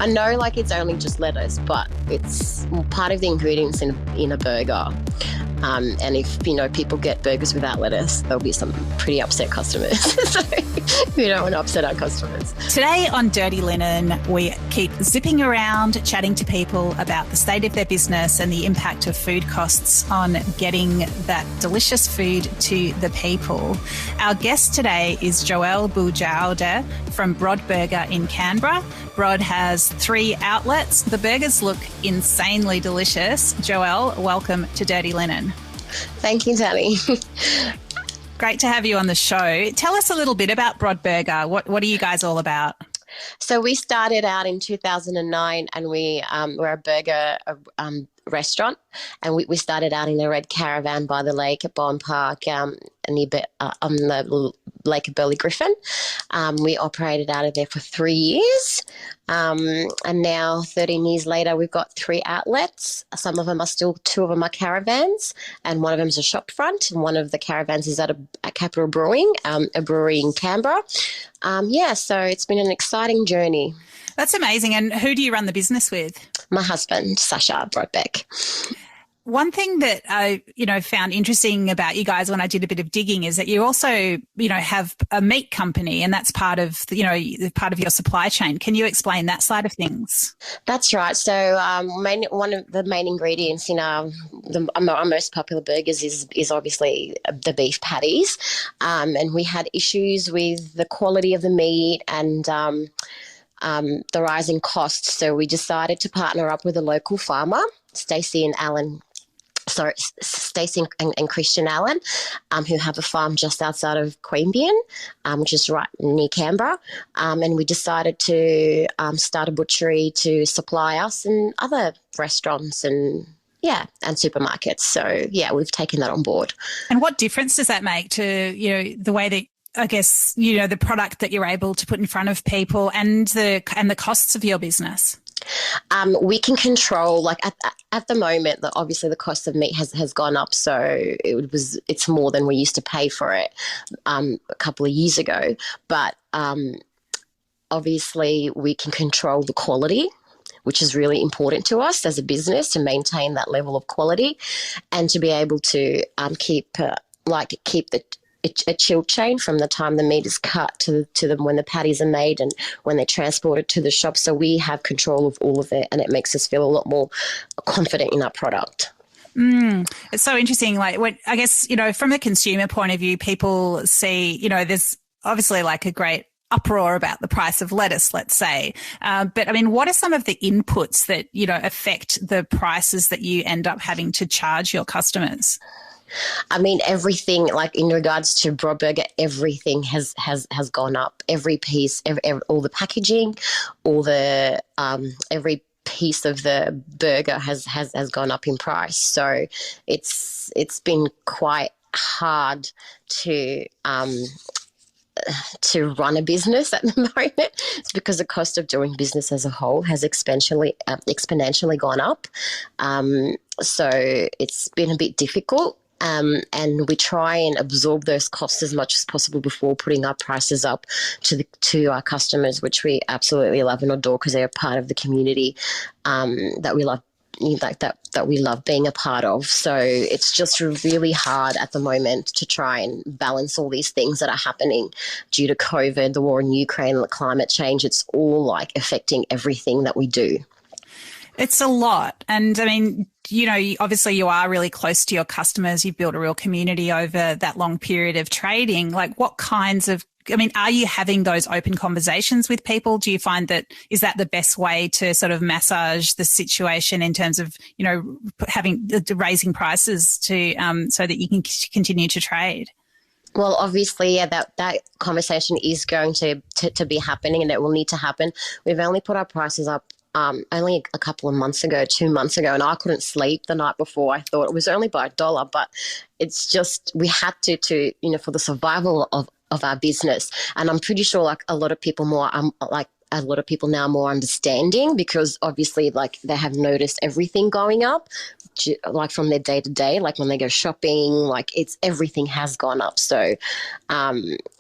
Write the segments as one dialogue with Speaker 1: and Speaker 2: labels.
Speaker 1: I know like it's only just lettuce, but it's part of the ingredients in a burger. And if, people get burgers without lettuce, there'll be some pretty upset customers. So we don't want to upset our customers.
Speaker 2: Today on Dirty Linen, we keep zipping around, chatting to people about the state of their business and the impact of food costs on getting that delicious food to the people. Our guest today is Joelle Bou-jaoude from Brodburger in Canberra. Brod has 3 outlets. The burgers look insanely delicious. Joelle, welcome to Dirty Linen.
Speaker 1: Thank you, Dani.
Speaker 2: Great to have you on the show. Tell us a little bit about Brodburger. What are you guys all about?
Speaker 1: So we started out in 2009 and we were a burger restaurant, and we started out in a red caravan by the lake at Bond Park on the Lake of Burley Griffin. We operated out of there for 3 years, and now 13 years later we've got 3 outlets. Some of them are still, 2 of them are caravans, and one of them is a shop front, and one of the caravans is at Capital Brewing, a brewery in Canberra. So it's been an exciting journey.
Speaker 2: That's amazing. And who do you run the business with?
Speaker 1: My husband, Sasha Brodbeck.
Speaker 2: One thing that I, found interesting about you guys when I did a bit of digging is that you also, have a meat company, and that's part of, part of your supply chain. Can you explain that side of things?
Speaker 1: That's right. So one of the main ingredients in our most popular burgers is obviously the beef patties, and we had issues with the quality of the meat and the rising costs. So we decided to partner up with a local farmer, Stacey and Christian Allen, who have a farm just outside of Queanbeyan, which is right near Canberra. And we decided to start a butchery to supply us and other restaurants and supermarkets. So, we've taken that on board.
Speaker 2: And what difference does that make to, the way that, I guess, the product that you're able to put in front of people and the costs of your business?
Speaker 1: We can control, like at the moment, obviously the cost of meat has gone up, so it's more than we used to pay for it a couple of years ago. But obviously we can control the quality, which is really important to us as a business, to maintain that level of quality and to be able to keep a chill chain from the time the meat is cut to when the patties are made and when they're transported to the shop. So we have control of all of it, and it makes us feel a lot more confident in our product.
Speaker 2: It's so interesting. Like, I guess, from a consumer point of view, people see, there's obviously like a great uproar about the price of lettuce, let's say. But I mean, what are some of the inputs that, affect the prices that you end up having to charge your customers?
Speaker 1: I mean, everything, like in regards to Brodburger, everything has gone up. Every piece, all the packaging, all the every piece of the burger has gone up in price. So it's been quite hard to run a business at the moment. It's because the cost of doing business as a whole has exponentially gone up. So it's been a bit difficult. And we try and absorb those costs as much as possible before putting our prices up to our customers, which we absolutely love and adore because they're a part of the community that we love. That we love being a part of. So it's just really hard at the moment to try and balance all these things that are happening due to COVID, the war in Ukraine, the climate change. It's all like affecting everything that we do.
Speaker 2: It's a lot. And I mean, obviously you are really close to your customers. You've built a real community over that long period of trading. Like, what kinds of, are you having those open conversations with people? Do you find is that the best way to sort of massage the situation in terms of, raising prices to, so that you can continue to trade?
Speaker 1: Well, obviously, that conversation is going to be happening, and it will need to happen. We've only put our prices up only a couple of months ago, 2 months ago, and I couldn't sleep the night before. I thought it was only by $1, but it's just we had to for the survival of our business. And I'm pretty sure like a lot of people more a lot of people now are more understanding, because obviously like they have noticed everything going up, like from their day to day, like when they go shopping, like everything has gone up. So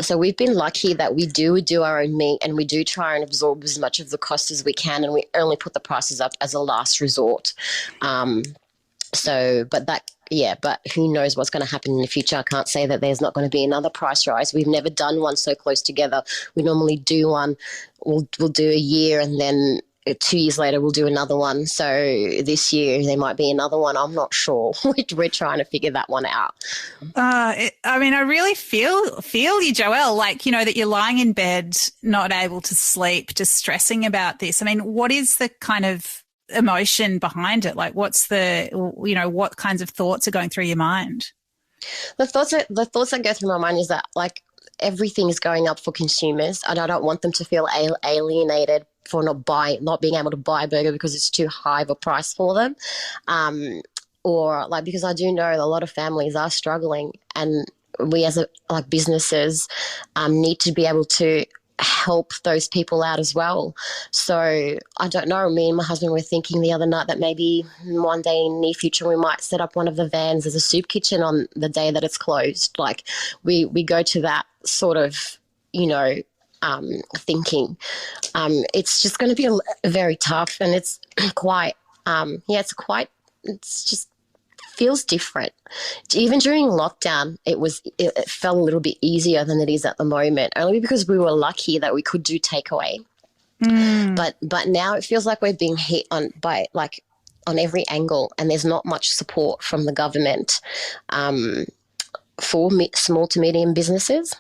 Speaker 1: so we've been lucky that we do our own meat, and we do try and absorb as much of the cost as we can, and we only put the prices up as a last resort. But who knows what's going to happen in the future. I can't say that there's not going to be another price rise. We've never done one so close together. We normally do one, we'll do a year, and then 2 years later we'll do another one. So this year there might be another one. I'm not sure. We're trying to figure that one out.
Speaker 2: I really feel you, Joelle, like, that you're lying in bed, not able to sleep, just stressing about this. I mean, what is the kind of emotion behind it? Like, what's what kinds of thoughts are going through your mind?
Speaker 1: The thoughts that go through my mind is that, like, everything is going up for consumers, and I don't want them to feel alienated for not being able to buy a burger because it's too high of a price for them, or like, because I do know a lot of families are struggling, and we as businesses need to be able to help those people out as well. So I don't know, me and my husband were thinking the other night that maybe one day in the near future we might set up one of the vans as a soup kitchen on the day that it's closed. Like we go to that sort of, thinking. It's just going to be very tough, and it's quite, it's just feels different. Even during lockdown, it felt a little bit easier than it is at the moment, only because we were lucky that we could do takeaway. But now it feels like we're being hit on every angle, and there's not much support from the government for small to medium businesses.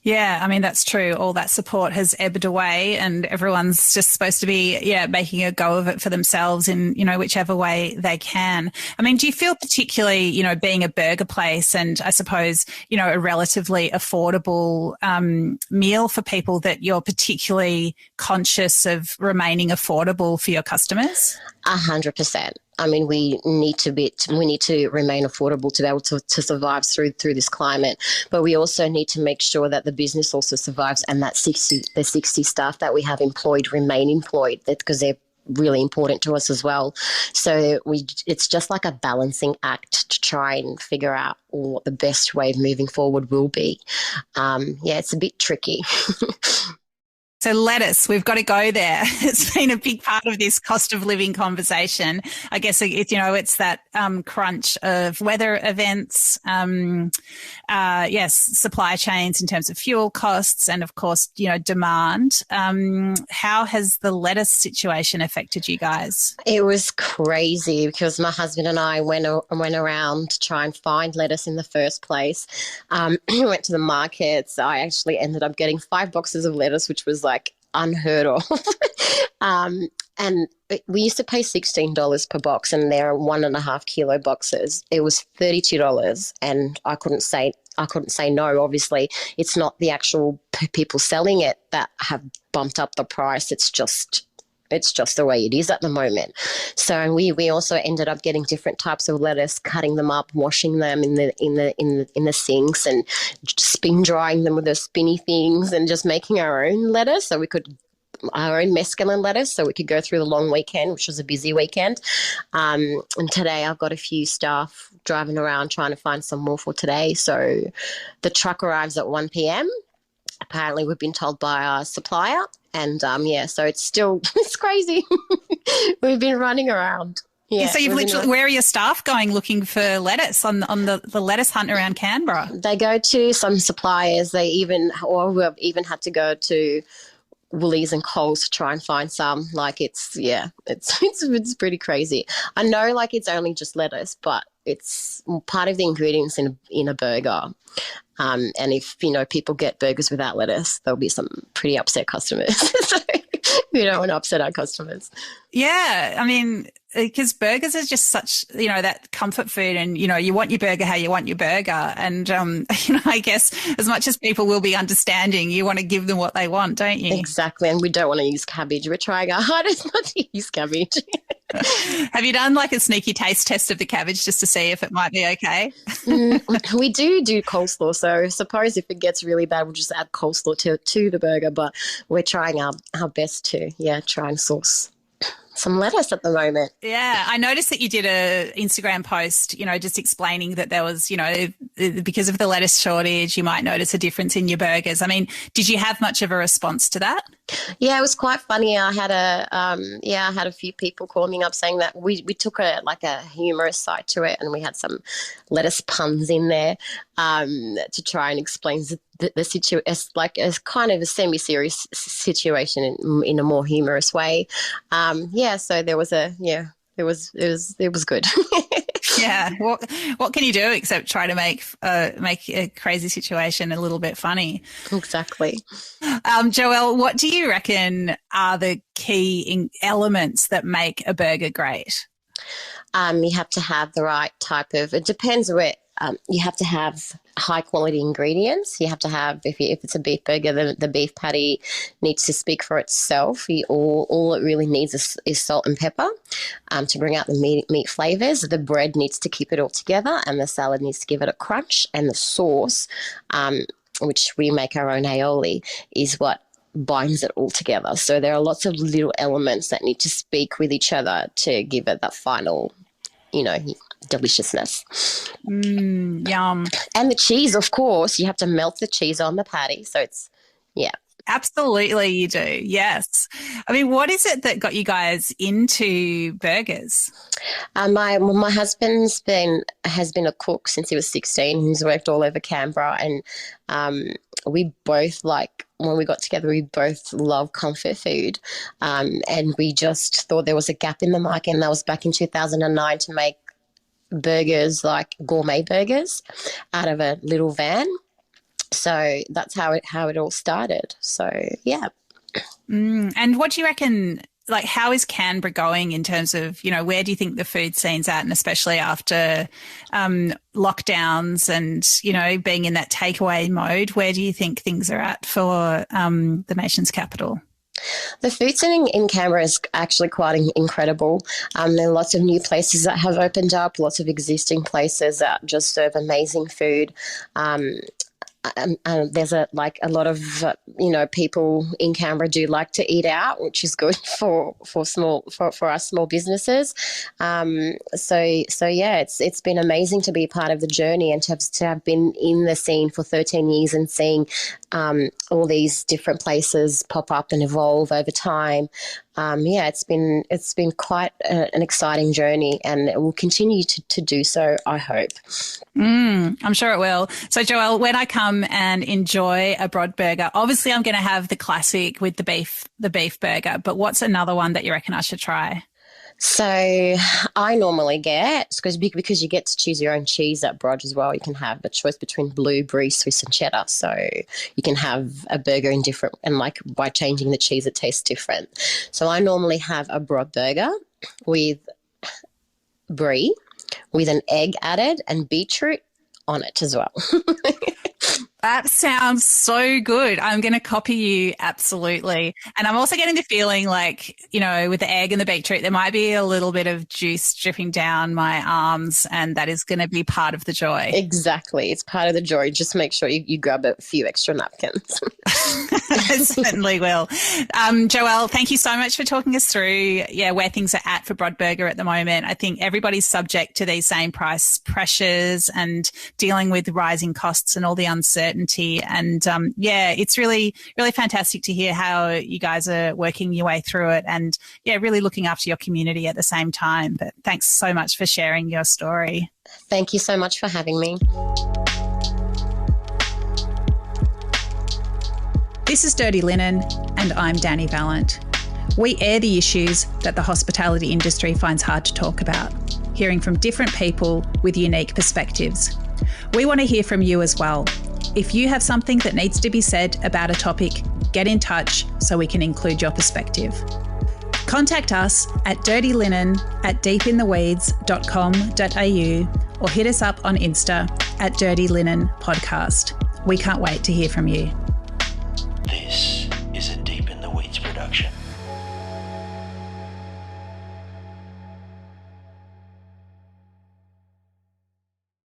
Speaker 2: Yeah, I mean, that's true. All that support has ebbed away, and everyone's just supposed to be, making a go of it for themselves in, whichever way they can. I mean, do you feel particularly, being a burger place and I suppose, a relatively affordable meal for people, that you're particularly conscious of remaining affordable for your customers?
Speaker 1: 100%. I mean, we need to remain affordable to be able to survive through this climate, but we also need to make sure that the business also survives, and that 60 staff that we have employed remain employed, because they're really important to us as well. So it's just like a balancing act to try and figure out what the best way of moving forward will be. It's a bit tricky.
Speaker 2: So lettuce, we've got to go there. It's been a big part of this cost of living conversation. I guess it's that crunch of weather events, supply chains in terms of fuel costs, and of course, demand. How has the lettuce situation affected you guys? It
Speaker 1: was crazy, because my husband and I went around to try and find lettuce in the first place. We went to the markets. I actually ended up getting 5 boxes of lettuce, which was like unheard of. And we used to pay $16 per box, and they're 1.5 kilo boxes. It was $32, and I couldn't say no. Obviously, it's not the actual people selling it that have bumped up the price. It's just the way it is at the moment. So we also ended up getting different types of lettuce, cutting them up, washing them in the sinks, and spin drying them with those spinny things, and just making our own lettuce, our own mescaline lettuce, so we could go through the long weekend, which was a busy weekend. And today I've got a few staff driving around trying to find some more for today. So the truck arrives at 1 p.m. Apparently, we've been told by our supplier. And so it's crazy. We've been running around. Yeah,
Speaker 2: so you've literally, where are your staff going looking for lettuce on the lettuce hunt around Canberra?
Speaker 1: They go to some suppliers. We've even had to go to Woolies and Coles to try and find some. Like it's pretty crazy. I know, like, it's only just lettuce, but it's part of the ingredients in a burger. And if, people get burgers without lettuce, there'll be some pretty upset customers. So we don't want to upset our customers.
Speaker 2: Yeah. I mean, because burgers are just such, that comfort food, and, you want your burger how you want your burger. And, I guess as much as people will be understanding, you want to give them what they want, don't you?
Speaker 1: Exactly. And we don't want to use cabbage. We're trying our hardest not to use cabbage.
Speaker 2: Have you done like a sneaky taste test of the cabbage just to see if it might be okay?
Speaker 1: We do coleslaw, so I suppose if it gets really bad, we'll just add coleslaw to the burger, but we're trying our best to, try and source some lettuce at the moment.
Speaker 2: Yeah, I noticed that you did a Instagram post, just explaining that there was, because of the lettuce shortage, you might notice a difference in your burgers. I mean, did you have much of a response to that?
Speaker 1: Yeah, it was quite funny. I had a few people calling me up saying that we took a humorous side to it, and we had some lettuce puns in there to try and explain the situation, as kind of a semi-serious situation in a more humorous way. So there was it was good.
Speaker 2: Yeah. What can you do except try to make a crazy situation a little bit funny?
Speaker 1: Exactly.
Speaker 2: Joelle, what do you reckon are the key elements that make a burger great?
Speaker 1: You have to have the right type of, it depends where, you have to have high quality ingredients. You have to have, if it's a beef burger, the beef patty needs to speak for itself. All it really needs is salt and pepper to bring out the meat flavors. The bread needs to keep it all together, and the salad needs to give it a crunch. And the sauce, which we make our own aioli, is what binds it all together. So there are lots of little elements that need to speak with each other to give it that final, deliciousness.
Speaker 2: Yum.
Speaker 1: And the cheese, of course, you have to melt the cheese on the patty. So it's,
Speaker 2: Absolutely you do, yes. I mean, what is it that got you guys into burgers?
Speaker 1: My husband's has been a cook since he was 16. He's worked all over Canberra, and we both, when we got together, we both love comfort food, and we just thought there was a gap in the market, and that was back in 2009 to make burgers, like gourmet burgers, out of a little van. So that's how it all started. So, yeah.
Speaker 2: And what do you reckon, how is Canberra going in terms of, where do you think the food scene's at, and especially after lockdowns and, being in that takeaway mode, where do you think things are at for the nation's capital?
Speaker 1: The food scene in Canberra is actually quite incredible. There are lots of new places that have opened up, lots of existing places that just serve amazing food. There's a lot of people in Canberra do like to eat out, which is good for our small businesses. It's been amazing to be a part of the journey, and to have been in the scene for 13 years and seeing all these different places pop up and evolve over time. It's been quite an exciting journey, and it will continue to do so, I hope.
Speaker 2: I'm sure it will. So, Joelle, when I come and enjoy a Brodburger, obviously I'm going to have the classic with the beef burger, but what's another one that you reckon I should try?
Speaker 1: So I normally get, because you get to choose your own cheese at Brod as well, you can have a choice between blue, brie, Swiss and cheddar. So you can have a burger in different, and by changing the cheese, it tastes different. So I normally have a Brod burger with brie, with an egg added and beetroot on it as well.
Speaker 2: That sounds so good. I'm going to copy you, absolutely. And I'm also getting the feeling with the egg and the beetroot, there might be a little bit of juice dripping down my arms, and that is going to be part of the joy.
Speaker 1: Exactly. It's part of the joy. Just make sure you grab a few extra napkins.
Speaker 2: I certainly will. Joelle, thank you so much for talking us through where things are at for Brodburger at the moment. I think everybody's subject to these same price pressures and dealing with rising costs and all the uncertainty. And it's really, really fantastic to hear how you guys are working your way through it, and really looking after your community at the same time. But thanks so much for sharing your story.
Speaker 1: Thank you so much for having me.
Speaker 2: This is Dirty Linen, and I'm Dani Valent. We air the issues that the hospitality industry finds hard to talk about, hearing from different people with unique perspectives. We want to hear from you as well. If you have something that needs to be said about a topic, get in touch so we can include your perspective. Contact us at dirtylinenat.deepintheweeds.com.au or hit us up on Insta at Dirty Linen Podcast. We can't wait to hear from you.
Speaker 3: This